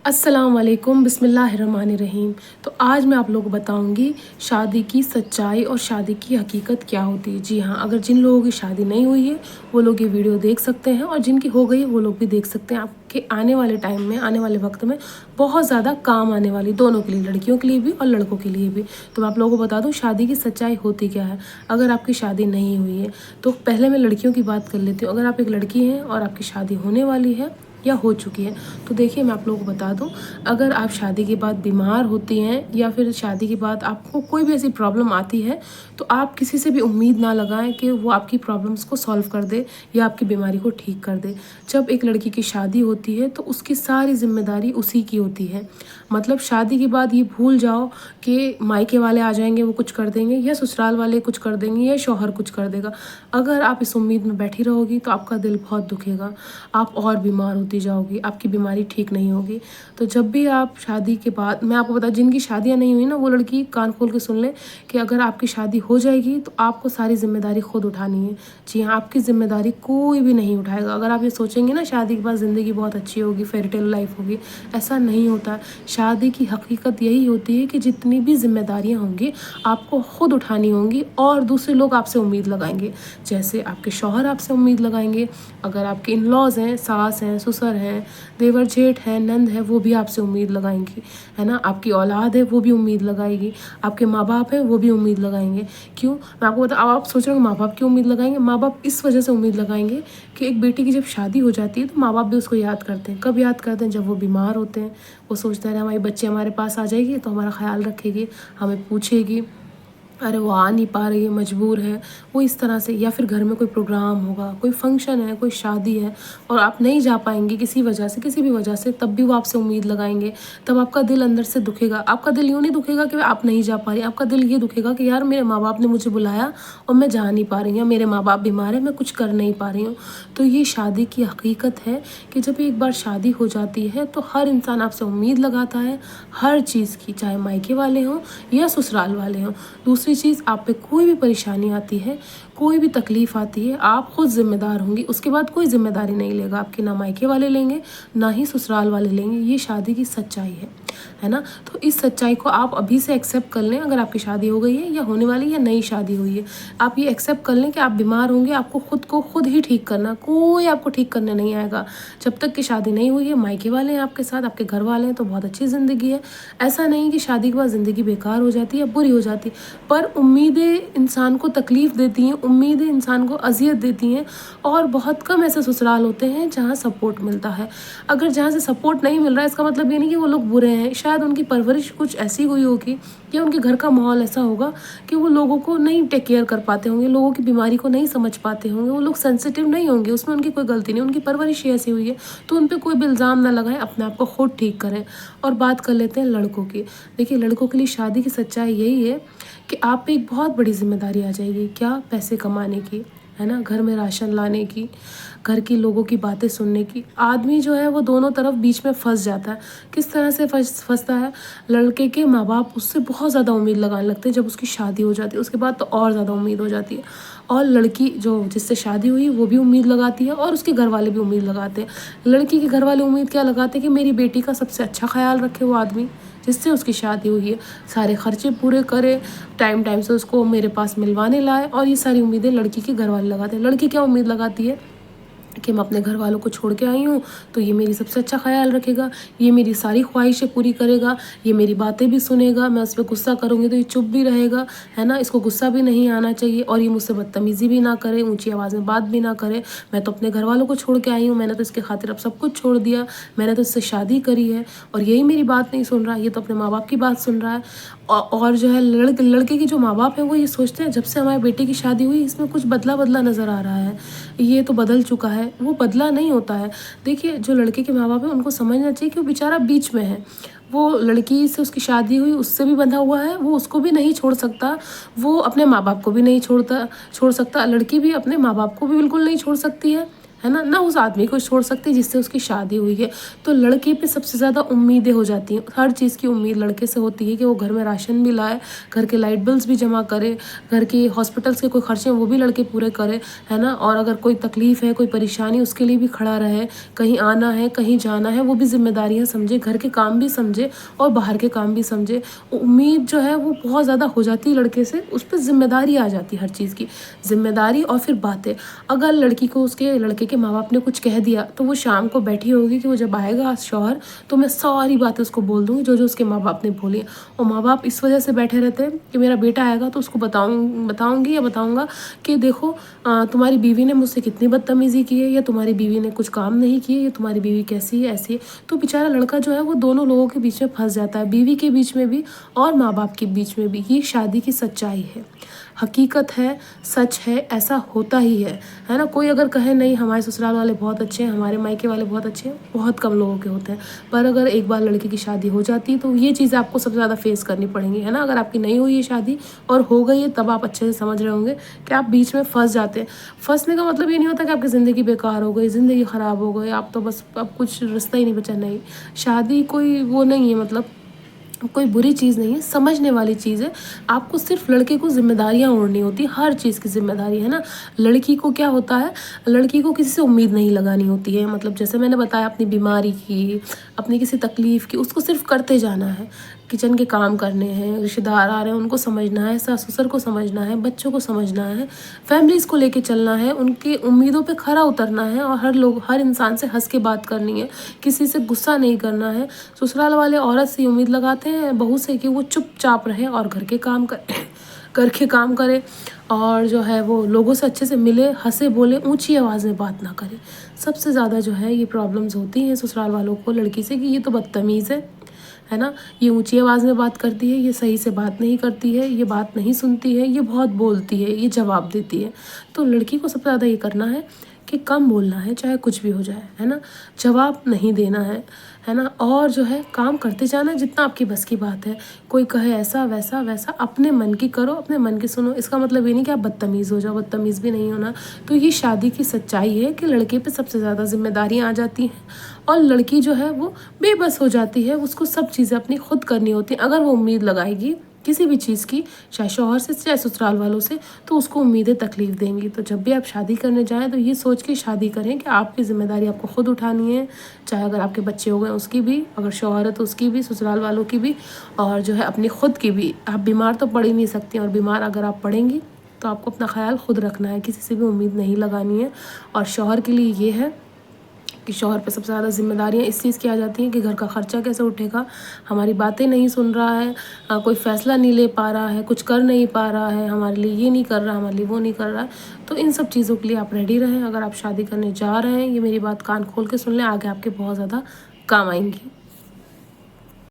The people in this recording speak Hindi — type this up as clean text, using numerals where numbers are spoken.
अस्सलाम वालेकुम बिस्मिल्लाहिर्रहमानिर्रहीम। तो आज मैं आप लोगों को बताऊंगी शादी की सच्चाई और शादी की हकीकत क्या होती है। जी हाँ, अगर जिन लोगों की शादी नहीं हुई है वो लोग ये वीडियो देख सकते हैं और जिनकी हो गई है वो लोग भी देख सकते हैं। आपके आने वाले टाइम में, आने वाले वक्त में बहुत ज़्यादा काम आने वाली, दोनों के लिए, लड़कियों के लिए भी और लड़कों के लिए भी। तो मैं आप लोगों को बता दूँ शादी की सच्चाई होती क्या है। अगर आपकी शादी नहीं हुई है तो पहले मैं लड़कियों की बात कर लेती हूँ। अगर आप एक लड़की हैं और आपकी शादी होने वाली है या हो चुकी है, तो देखिए मैं आप लोगों को बता दूं, अगर आप शादी के बाद बीमार होती हैं या फिर शादी के बाद आपको कोई भी ऐसी प्रॉब्लम आती है, तो आप किसी से भी उम्मीद ना लगाएं कि वो आपकी प्रॉब्लम्स को सॉल्व कर दे या आपकी बीमारी को ठीक कर दे। जब एक लड़की की शादी होती है तो उसकी सारी जिम्मेदारी उसी की होती है। मतलब शादी के बाद ये भूल जाओ कि मायके वाले आ जाएंगे वो कुछ कर देंगे या ससुराल वाले कुछ कर देंगे या शौहर कुछ कर देगा। अगर आप इस उम्मीद में बैठी रहोगी तो आपका दिल बहुत दुखेगा, आप और बीमार होती जाओगी, आपकी बीमारी ठीक नहीं होगी। तो जब भी आप शादी के बाद, मैं आपको बता, जिनकी शादियाँ नहीं हुई ना वो लड़की कान खोल के सुन ले कि अगर आपकी शादी हो जाएगी तो आपको सारी जिम्मेदारी खुद उठानी है। जी हाँ, आपकी जिम्मेदारी कोई भी नहीं उठाएगा। अगर आप ये सोचेंगे ना शादी के बाद ज़िंदगी बहुत अच्छी होगी, फेरी टेल लाइफ होगी, ऐसा नहीं होता। शादी की हकीकत यही होती है कि जितनी भी जिम्मेदारियाँ होंगी आपको खुद उठानी होंगी और दूसरे लोग आपसे उम्मीद लगाएंगे। जैसे आपके शौहर आपसे उम्मीद लगाएंगे, अगर आपके इन लॉज हैं, सास हैं, ससुर हैं, देवर जेठ हैं, नंद है, वो भी आपसे उम्मीद लगाएंगी, है ना। आपकी औलाद है वो भी उम्मीद लगाएगी, आपके माँ बाप हैं वो भी उम्मीद लगाएंगे। क्यों, मैं आपको बता, अब आप सोच रहे हो माँ बाप क्यों उम्मीद लगाएंगे। माँ बाप इस वजह से उम्मीद लगाएंगे कि एक बेटी की जब शादी हो जाती है तो माँ बाप भी उसको याद करते हैं। कब याद करते हैं? जब वो बीमार होते हैं। वो सोचते हैं हमारी बच्ची हमारे पास आ जाएगी तो हमारा ख्याल रखेगी, हमें पूछेगी, अरे वो आ नहीं पा रही है, मजबूर है, वो इस तरह से। या फिर घर में कोई प्रोग्राम होगा, कोई फंक्शन है, कोई शादी है और आप नहीं जा पाएंगे किसी वजह से, किसी भी वजह से, तब भी वो आपसे उम्मीद लगाएंगे। तब आपका दिल अंदर से दुखेगा। आपका दिल यूँ नहीं दुखेगा कि आप नहीं जा पा रही, आपका दिल ये दुखेगा कि यार मेरे माँ बाप ने मुझे बुलाया और मैं जा नहीं पा रही हूँ, मेरे माँ बाप बीमार है, मैं कुछ कर नहीं पा रही हूँ। तो ये शादी की हकीकत है कि जब एक बार शादी हो जाती है तो हर इंसान आपसे उम्मीद लगाता है हर चीज़ की, चाहे मायके वाले हों या ससुराल वाले हों। दूसरी चीज़, आप पे कोई भी परेशानी आती है, कोई भी तकलीफ़ आती है, आप खुद ज़िम्मेदार होंगी। उसके बाद कोई ज़िम्मेदारी नहीं लेगा, आपके ना मायके वाले लेंगे ना ही ससुराल वाले लेंगे। ये शादी की सच्चाई है ना। तो इस सच्चाई को आप अभी से एक्सेप्ट कर लें। अगर आपकी शादी हो गई है या होने वाली या नई शादी हुई है, आप ये एक्सेप्ट कर लें कि आप बीमार होंगे, आपको खुद को खुद ही ठीक करना, कोई आपको ठीक करने नहीं आएगा। जब तक कि शादी नहीं हुई है, मायके वाले हैं आपके साथ, आपके घर वाले हैं, तो बहुत अच्छी ज़िंदगी है। ऐसा नहीं कि शादी के बाद ज़िंदगी बेकार हो जाती है, बुरी हो जाती है। पर उम्मीदें इंसान को तकलीफ़ देती हैं, उम्मीदें इंसान को अज़ियत देती हैं और बहुत कम ऐसे ससुराल होते हैं जहाँ सपोर्ट मिलता है। अगर जहाँ से सपोर्ट नहीं मिल रहा है, इसका मतलब ये नहीं कि वो लोग बुरे हैं। शायद उनकी परवरिश कुछ ऐसी हुई होगी या उनके घर का माहौल ऐसा होगा कि वो लोगों को नहीं टेक केयर कर पाते होंगे, लोगों की बीमारी को नहीं समझ पाते होंगे, वो लोग सेंसिटिव नहीं होंगे, उसमें उनकी कोई गलती नहीं, उनकी परवरिश ही ऐसी हुई है। तो उन पर कोई भी इल्ज़ाम ना लगाएं, अपने आप को खुद ठीक करें। और बात कर लेते हैं लड़कों की। देखिए, लड़कों के लिए शादी की सच्चाई यही है कि आप पे एक बहुत बड़ी जिम्मेदारी आ जाएगी। क्या? पैसे कमाने की, है ना, घर में राशन लाने की, घर की लोगों की बातें सुनने की। आदमी जो है वो दोनों तरफ बीच में फंस जाता है। किस तरह से फंसता है? लड़के के माँ बाप उससे बहुत ज़्यादा उम्मीद लगाने लगते हैं जब उसकी शादी हो जाती है, उसके बाद तो और ज़्यादा उम्मीद हो जाती है। और लड़की जो जिससे शादी हुई वो भी उम्मीद लगाती है और उसके घर वाले भी उम्मीद लगाते हैं। लड़की के घर वाले उम्मीद क्या लगाते हैं कि मेरी बेटी का सबसे अच्छा ख्याल रखे वो आदमी जिससे उसकी शादी हुई है, सारे खर्चे पूरे करे, टाइम टाइम से उसको मेरे पास मिलवाने लाए। और ये सारी उम्मीदें लड़की के घर वाले लगाते हैं। लड़की क्या उम्मीद लगाती है कि मैं अपने घर वालों को छोड़ के आई हूँ तो ये मेरी सबसे अच्छा ख्याल रखेगा, ये मेरी सारी ख्वाहिशें पूरी करेगा, ये मेरी बातें भी सुनेगा, मैं उस पर गुस्सा करूँगी तो ये चुप भी रहेगा, है ना, इसको गुस्सा भी नहीं आना चाहिए और ये मुझसे बदतमीज़ी भी ना करे, ऊंची आवाज़ में बात भी ना करे। मैं तो अपने घर वालों को छोड़ के आई हूँ, मैंने तो इसके खातिर अब सब कुछ छोड़ दिया, मैंने तो इससे शादी करी है और यही मेरी बात नहीं सुन रहा, ये तो अपने माँ बाप की बात सुन रहा है। और जो है लड़के के जो माँ बाप हैं वो ये सोचते हैं जब से हमारे बेटे की शादी हुई इसमें कुछ बदला बदला नज़र आ रहा है, ये तो बदल चुका है। वो बदला नहीं होता है। देखिए, जो लड़के के माँ बाप हैं उनको समझना चाहिए कि वो बेचारा बीच में है। वो लड़की से उसकी शादी हुई, उससे भी बंधा हुआ है, वो उसको भी नहीं छोड़ सकता, वो अपने माँ बाप को भी नहीं छोड़ सकता, लड़की भी अपने माँ बाप को भी बिल्कुल नहीं छोड़ सकती है है ना उस आदमी को छोड़ सकती जिससे उसकी शादी हुई है। तो लड़के पे सबसे ज़्यादा उम्मीदें हो जाती हैं, हर चीज़ की उम्मीद लड़के से होती है कि वो घर में राशन भी लाए, घर के लाइट बिल्स भी जमा करे, घर के हॉस्पिटल्स के कोई खर्चे हैं वो भी लड़के पूरे करे, है ना। और अगर कोई तकलीफ़ है, कोई परेशानी, उसके लिए भी खड़ा रहे, कहीं आना है, कहीं जाना है, वो भी जिम्मेदारियाँ समझे, घर के काम भी समझे और बाहर के काम भी समझे। उम्मीद जो है वो बहुत ज़्यादा हो जाती है लड़के से, उस पर जिम्मेदारी आ जाती है, हर चीज़ की जिम्मेदारी। और फिर बातें, अगर लड़की को उसके लड़के के माँ बाप ने कुछ कह दिया तो वो शाम को बैठी होगी कि वो जब आएगा शौहर तो मैं सारी बातें उसको बोल दूँगी जो जो उसके माँ बाप ने बोली। और माँ बाप इस वजह से बैठे रहते हैं कि मेरा बेटा आएगा तो उसको बताऊँगी या बताऊँगा कि देखो तुम्हारी बीवी ने मुझसे कितनी बदतमीज़ी की है, या तुम्हारी बीवी ने कुछ काम नहीं किए, या तुम्हारी बीवी कैसी है, ऐसी है। तो बेचारा लड़का जो है वो दोनों लोगों के बीच में फंस जाता है, बीवी के बीच में भी और माँ बाप के बीच में भी। ये शादी की सच्चाई है, हकीकत है, सच है, ऐसा होता ही है ना। कोई अगर कहे नहीं हमारे ससुराल वाले बहुत अच्छे हैं, हमारे मायके वाले बहुत अच्छे हैं, बहुत कम लोगों के होते हैं। पर अगर एक बार लड़के की शादी हो जाती है तो ये चीज़ें आपको सबसे ज़्यादा फेस करनी पड़ेंगी, है ना। अगर आपकी नहीं हुई है शादी और हो गई है तब आप अच्छे से समझ रहे होंगे कि आप बीच में फंस जाते हैं। फंसने का मतलब ये नहीं होता कि आपकी ज़िंदगी बेकार हो गई, ज़िंदगी ख़राब हो गई, आप तो बस अब कुछ रास्ता ही नहीं बचा। नहीं, शादी कोई वो नहीं है, मतलब कोई बुरी चीज़ नहीं है, समझने वाली चीज़ है। आपको सिर्फ लड़के को जिम्मेदारियाँ ओढ़नी होती है, हर चीज़ की जिम्मेदारी, है ना। लड़की को क्या होता है, लड़की को किसी से उम्मीद नहीं लगानी होती है। मतलब जैसे मैंने बताया, अपनी बीमारी की, अपनी किसी तकलीफ़ की, उसको सिर्फ करते जाना है। किचन के काम करने हैं, रिश्तेदार आ रहे हैं उनको समझना है, सास ससुर को समझना है, बच्चों को समझना है, फैमिलीज़ को लेके चलना है, उनकी उम्मीदों पे खरा उतरना है और हर इंसान से हंस के बात करनी है, किसी से गुस्सा नहीं करना है। ससुराल वाले औरत से उम्मीद लगाते हैं बहू से कि वो चुपचाप रहे और घर के काम करे और जो है वो लोगों से अच्छे से मिले, हंसे, बोले, ऊंची आवाज़ में बात ना करे। सबसे ज़्यादा जो है ये प्रॉब्लम्स होती हैं ससुराल वालों को लड़की से कि ये तो बदतमीज़ है ना, ये ऊंची आवाज़ में बात करती है, ये सही से बात नहीं करती है, ये बात नहीं सुनती है, ये बहुत बोलती है, ये जवाब देती है। तो लड़की को सबसे ज़्यादा ये करना है कि कम बोलना है, चाहे कुछ भी हो जाए, है ना। जवाब नहीं देना है ना। और जो है काम करते जाना जितना आपकी बस की बात है। कोई कहे ऐसा वैसा वैसा, अपने मन की करो, अपने मन की सुनो। इसका मतलब ये नहीं कि आप बदतमीज़ हो जाओ, बदतमीज़ भी नहीं होना। तो ये शादी की सच्चाई है कि लड़के पे सबसे ज़्यादा जिम्मेदारियाँ आ जाती हैं और लड़की जो है वो बेबस हो जाती है। उसको सब चीज़ें अपनी खुद करनी होती हैं। अगर वो उम्मीद लगाएगी किसी भी चीज़ की, चाहे शौहर से चाहे ससुराल वालों से, तो उसको उम्मीदें तकलीफ़ देंगी। तो जब भी आप शादी करने जाएँ तो ये सोच के शादी करें कि आपकी ज़िम्मेदारी आपको खुद उठानी है, चाहे अगर आपके बच्चे हो गए उसकी भी, अगर शौहर है तो उसकी भी, ससुराल वालों की भी, और जो है अपनी खुद की भी। आप बीमार तो पड़ ही नहीं सकती, और बीमार अगर आप पड़ेंगी तो आपको अपना ख्याल खुद रखना है, किसी से भी उम्मीद नहीं लगानी है। और शौहर के लिए ये है कि शौहर पे सबसे ज़्यादा जिम्मेदारियाँ इस चीज़ की आ जाती हैं कि घर का ख़र्चा कैसे उठेगा, हमारी बातें नहीं सुन रहा है, कोई फ़ैसला नहीं ले पा रहा है, कुछ कर नहीं पा रहा है, हमारे लिए ये नहीं कर रहा, हमारे लिए वो नहीं कर रहा है। तो इन सब चीज़ों के लिए आप रेडी रहें। अगर आप शादी करने जा रहे हैं, ये मेरी बात कान खोल के सुन लें, आगे आपके बहुत ज़्यादा काम आएंगी।